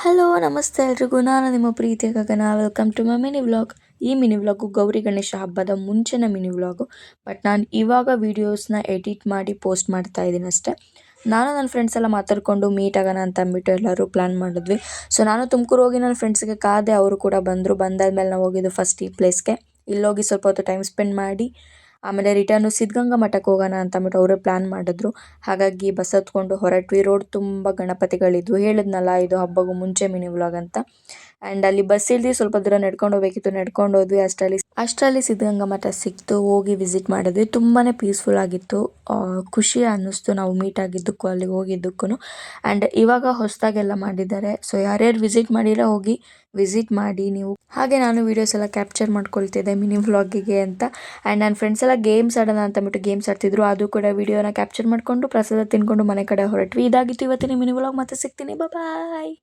Hello ನಮಸ್ತೆ ಎಲ್ರಿಗೂ. ನಾನು ನಿಮ್ಮ ಪ್ರೀತಿಯ Gagana. Welcome to my mini vlog. ಈ ಮಿನಿ ವ್ಲಾಗು ಗೌರಿ ಗಣೇಶ ಹಬ್ಬದ ಮುಂಚಿನ ಮಿನಿ ವ್ಲಾಗು. ಬಟ್ ನಾನು ಇವಾಗ ವೀಡಿಯೋಸ್ನ ಎಡಿಟ್ ಮಾಡಿ ಪೋಸ್ಟ್ ಮಾಡ್ತಾ ಇದ್ದೀನಿ ಅಷ್ಟೇ. ನಾನು ನನ್ನ ಫ್ರೆಂಡ್ಸ್ ಎಲ್ಲ ಮಾತಾಡ್ಕೊಂಡು ಮೀಟ್ ಆಗೋಣ ಅಂತ ಅಂದ್ಬಿಟ್ಟು ಎಲ್ಲರೂ ಪ್ಲ್ಯಾನ್ ಮಾಡಿದ್ವಿ. ಸೊ ನಾನು ತುಮಕೂರು ಹೋಗಿ ನನ್ನ ಫ್ರೆಂಡ್ಸ್ಗೆ ಕಾದೆ, ಅವರು ಕೂಡ ಬಂದರು. ಬಂದಾದ್ಮೇಲೆ ನಾವು ಹೋಗಿದ್ದು ಫಸ್ಟ್ ಈ ಪ್ಲೇಸ್ಗೆ. ಇಲ್ಲೋಗಿ ಸ್ವಲ್ಪ ಹೊತ್ತು ಟೈಮ್ ಸ್ಪೆಂಡ್ ಮಾಡಿ ಆಮೇಲೆ ರಿಟರ್ನು ಸಿದ್ಧಗಂಗಾ ಮಠಕ್ಕೆ ಹೋಗೋಣ ಅಂತ ಅಂದ್ಬಿಟ್ಟು ಅವರೇ ಪ್ಲ್ಯಾನ್ ಮಾಡಿದ್ರು. ಹಾಗಾಗಿ ಬಸ್ ಹತ್ಕೊಂಡು ಹೊರಟ್ವಿ. ರೋಡ್ ತುಂಬ ಗಣಪತಿಗಳಿದ್ವು. ಹೇಳಿದ್ನಲ್ಲ ಇದು ಹಬ್ಬಗೂ ಮುಂಚೆ ಮಿನಿ ವ್ಲಾಗ್ ಅಂತ. ಆ್ಯಂಡ್ ಅಲ್ಲಿ ಬಸ್ ಇಳಿದು ಸ್ವಲ್ಪ ದೂರ ನಡ್ಕೊಂಡು ಹೋಗ್ಬೇಕಿತ್ತು. ನಡ್ಕೊಂಡು ಹೋದ್ವಿ. ಅಷ್ಟರಲ್ಲಿ ಸಿದ್ಧಗಂಗಾ ಮಠ ಸಿಕ್ತು. ಹೋಗಿ ವಿಸಿಟ್ ಮಾಡಿದ್ವಿ. ತುಂಬಾ ಪೀಸ್ಫುಲ್ ಆಗಿತ್ತು. ಖುಷಿ ಅನ್ನಿಸ್ತು ನಾವು ಮೀಟ್ ಆಗಿದ್ದಕ್ಕೂ ಅಲ್ಲಿಗೆ ಹೋಗಿದ್ದಕ್ಕೂ. ಆ್ಯಂಡ್ ಇವಾಗ ಹೊಸದಾಗೆಲ್ಲ ಮಾಡಿದ್ದಾರೆ. ಸೊ ಯಾರ್ಯಾರು ವಿಸಿಟ್ ಮಾಡಿಲ್ಲ ಹೋಗಿ ವಿಸಿಟ್ ಮಾಡಿ ನೀವು. ಹಾಗೆ ನಾನು ವೀಡಿಯೋಸ್ ಎಲ್ಲ ಕ್ಯಾಪ್ಚರ್ ಮಾಡ್ಕೊಳ್ತಿದ್ದೆ ಮಿನಿ ವ್ಲಾಗಿಗೆ ಅಂತ. ಆ್ಯಂಡ್ ನನ್ನ ಫ್ರೆಂಡ್ಸ್ ಎಲ್ಲ ಗೇಮ್ಸ್ ಆಡೋಣ ಅಂತಂದ್ಬಿಟ್ಟು ಗೇಮ್ಸ್ ಆಡ್ತಿದ್ರು. ಅದು ಕೂಡ ವಿಡಿಯೋನ ಕ್ಯಾಪ್ಚರ್ ಮಾಡಿಕೊಂಡು ಪ್ರಸಾದ ತಿನ್ಕೊಂಡು ಮನೆ ಕಡೆ ಹೊರಟ್ವಿ. ಇದಾಗಿತ್ತು ಇವತ್ತಿನ ಮಿನಿ ವ್ಲಾಗ್. ಮತ್ತೆ ಸಿಗ್ತೀನಿ. ಬಾಯ್.